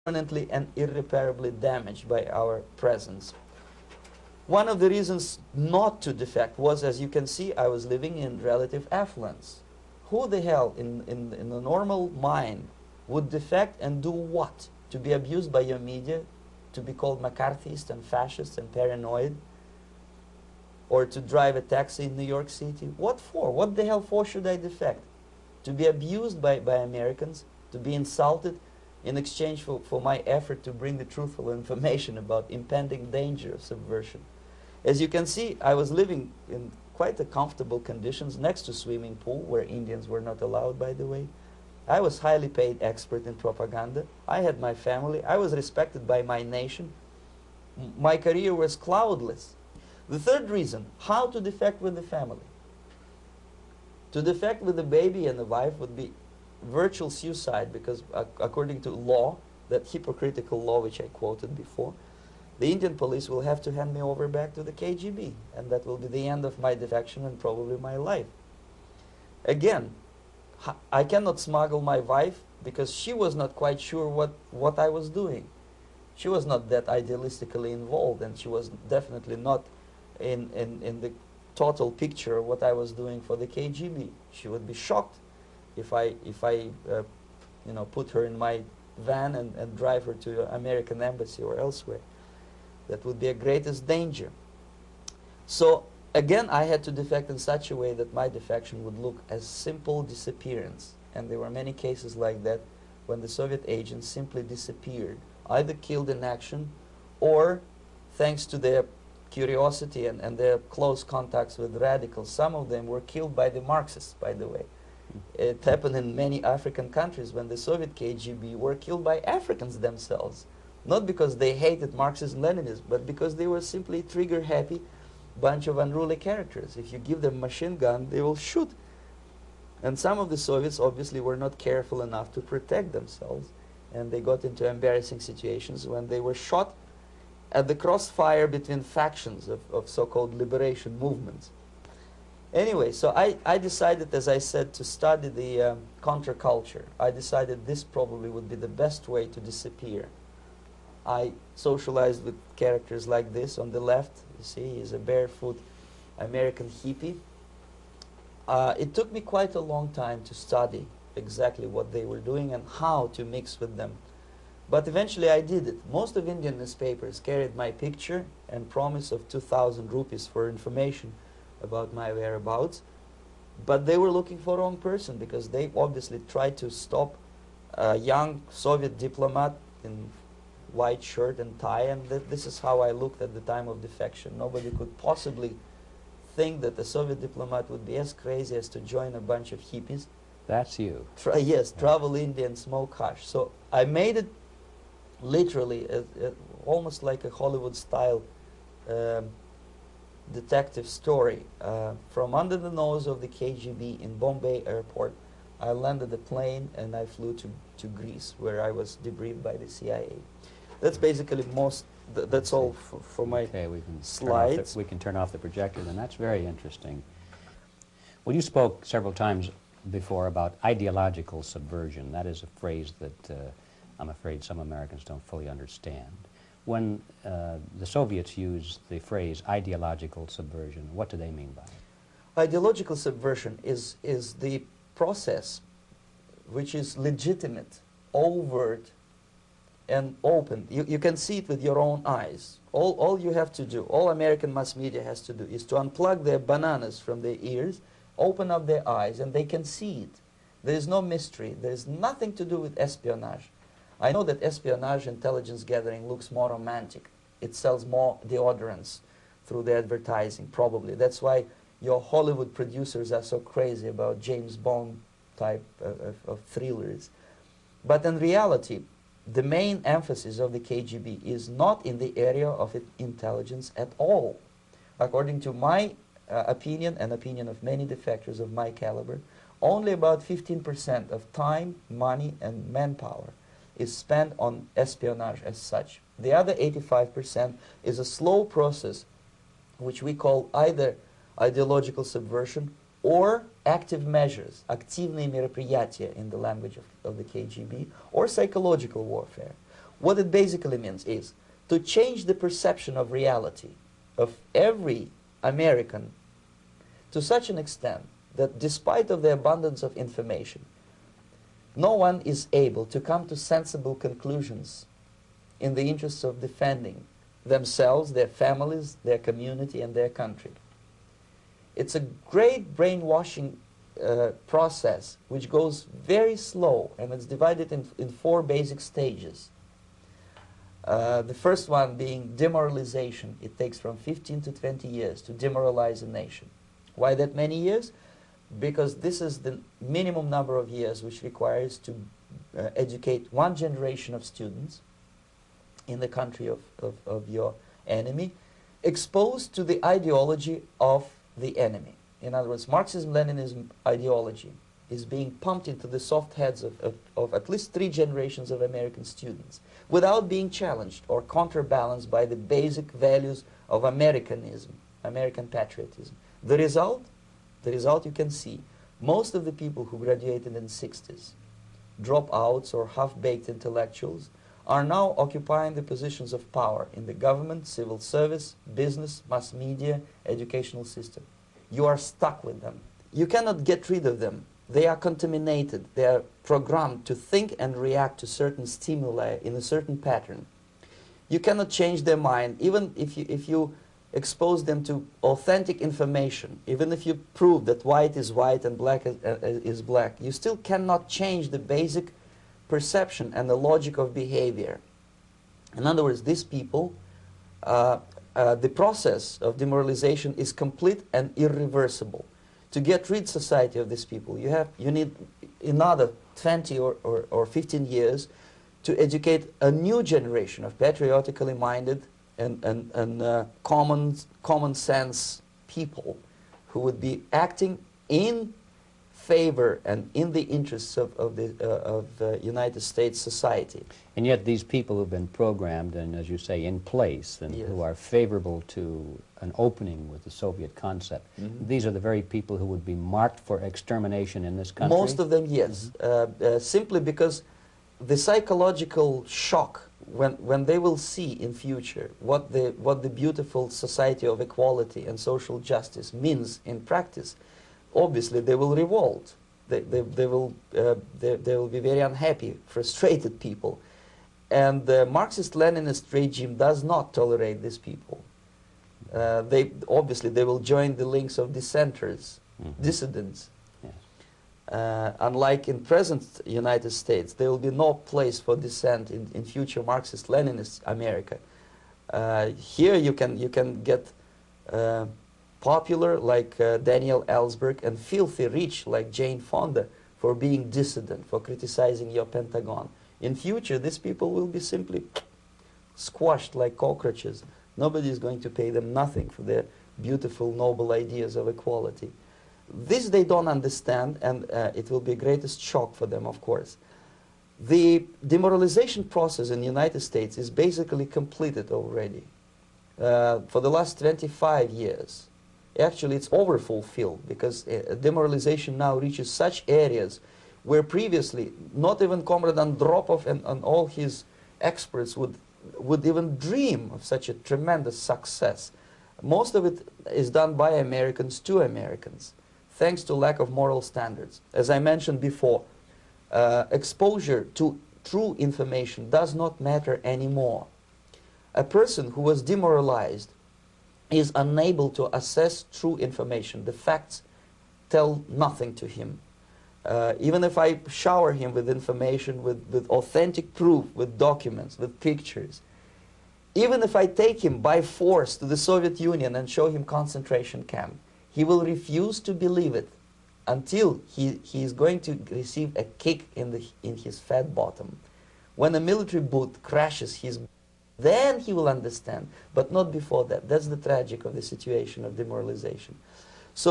permanently and irreparably damaged by our presence. One of the reasons not to defect was, as you can see, I was living in relative affluence. Who the hell in the normal mind would defect and do what? To be abused by your media, to be called McCarthyist and fascist and paranoid, or to drive a taxi in New York City? What for? What the hell for should I defect? To be abused by Americans, to be insulted in exchange for my effort to bring the truthful information about impending danger of subversion. As you can see, I was living in quite a comfortable conditions next to swimming pool, where Indians were not allowed, by the way. I was highly paid expert in propaganda. I had my family. I was respected by my nation. My career was cloudless. The third reason, how to defect with the family. To defect with the baby and the wife would be virtual suicide, because according to law, that hypocritical law which I quoted before, the Indian police will have to hand me over back to the KGB, and that will be the end of my defection and probably my life. Again, I cannot smuggle my wife because she was not quite sure what I was doing. She was not that idealistically involved, and she was definitely not in the total picture of what I was doing for the KGB. She would be shocked if I you know, put her in my van and drive her to the American embassy or elsewhere. That would be a greatest danger. So again, I had to defect in such a way that my defection would look as simple disappearance. And there were many cases like that when the Soviet agents simply disappeared, either killed in action or, thanks to their curiosity and their close contacts with radicals, some of them were killed by the Marxists, by the way. It happened in many African countries when the Soviet KGB were killed by Africans themselves. Not because they hated Marxism and Leninism, but because they were simply trigger-happy bunch of unruly characters. If you give them a machine gun, they will shoot. And some of the Soviets obviously were not careful enough to protect themselves, and they got into embarrassing situations when they were shot at the crossfire between factions of so-called liberation movements. Anyway, so I decided, as I said, to study the counterculture. I decided this probably would be the best way to disappear. I socialized with characters like this. On the left, you see, he's a barefoot American hippie. It took me quite a long time to study exactly what they were doing and how to mix with them. But eventually I did it. Most of Indian newspapers carried my picture and promise of 2,000 rupees for information about my whereabouts. But they were looking for the wrong person, because they obviously tried to stop a young Soviet diplomat in white shirt and tie, and this is how I looked at the time of defection. Nobody could possibly think that a Soviet diplomat would be as crazy as to join a bunch of hippies. That's you. Yes, travel India and smoke hash. So I made it literally almost like a Hollywood-style detective story. From under the nose of the KGB in Bombay airport, I landed the plane and I flew to Greece, where I was debriefed by the CIA. That's basically that's all for my slides. We can turn off the projector, and that's very interesting. Well, you spoke several times before about ideological subversion. That is a phrase that I'm afraid some Americans don't fully understand. When the Soviets use the phrase ideological subversion, what do they mean by it? Ideological subversion is the process which is legitimate, overt, and open. You can see it with your own eyes. All you have to do, all American mass media has to do, is to unplug their bananas from their ears, open up their eyes, and they can see it. There is no mystery. There is nothing to do with espionage. I know that espionage intelligence gathering looks more romantic. It sells more deodorants through the advertising, probably. That's why your Hollywood producers are so crazy about James Bond type of thrillers. But in reality, the main emphasis of the KGB is not in the area of intelligence at all. According to my opinion and opinion of many defectors of my caliber, only about 15% of time, money, and manpower is spent on espionage as such. The other 85% is a slow process which we call either ideological subversion or active measures, активные мероприятия in the language of the KGB, or psychological warfare. What it basically means is to change the perception of reality of every American to such an extent that despite of the abundance of information, no one is able to come to sensible conclusions in the interests of defending themselves, their families, their community, and their country. It's a great brainwashing process which goes very slow, and it's divided in 4 basic stages. The first one being demoralization. It takes from 15 to 20 years to demoralize a nation. Why that many years? Because this is the minimum number of years which requires to educate 1 generation of students in the country of your enemy, exposed to the ideology of the enemy. In other words, Marxism-Leninism ideology is being pumped into the soft heads of at least 3 generations of American students without being challenged or counterbalanced by the basic values of Americanism, American patriotism. The result you can see. Most of the people who graduated in the 60s, dropouts or half-baked intellectuals, are now occupying the positions of power in the government, civil service, business, mass media, educational system. You are stuck with them. You cannot get rid of them. They are contaminated. They are programmed to think and react to certain stimuli in a certain pattern. You cannot change their mind, even if you expose them to authentic information, even if you prove that white is white and black is black, you still cannot change the basic perception and the logic of behavior. In other words, these people, the process of demoralization is complete and irreversible. To get rid society of these people, you need another 20 or 15 years to educate a new generation of patriotically minded and common sense people who would be acting in favor and in the interests of the United States society. And yet these people who've been programmed and, as you say, in place and Yes. who are favorable to an opening with the Soviet concept, these are the very people who would be marked for extermination in this country? Most of them, yes. Simply because the psychological shock when they will see in future what the beautiful society of equality and social justice means in practice, obviously they will revolt. They will be very unhappy, frustrated people. And the Marxist-Leninist regime does not tolerate these people. Obviously they will join the links of dissenters, dissidents. Unlike in present United States, there will be no place for dissent in future Marxist-Leninist America. Here you can get popular like Daniel Ellsberg and filthy rich like Jane Fonda for being dissident, for criticizing your Pentagon. In future, these people will be simply squashed like cockroaches. Nobody is going to pay them nothing for their beautiful, noble ideas of equality. This they don't understand, and it will be greatest shock for them, of course. The demoralization process in the United States is basically completed already. For the last 25 years. Actually, it's overfulfilled because demoralization now reaches such areas where previously not even Comrade Andropov and all his experts would even dream of such a tremendous success. Most of it is done by Americans to Americans, thanks to lack of moral standards. As I mentioned before, exposure to true information does not matter anymore. A person who was demoralized is unable to assess true information. The facts tell nothing to him. Even if I shower him with information, with authentic proof, with documents, with pictures, even if I take him by force to the Soviet Union and show him concentration camp, he will refuse to believe it until he is going to receive a kick in his fat bottom. When a military boot crashes his, then he will understand, but not before that. That's the tragic of the situation of demoralization.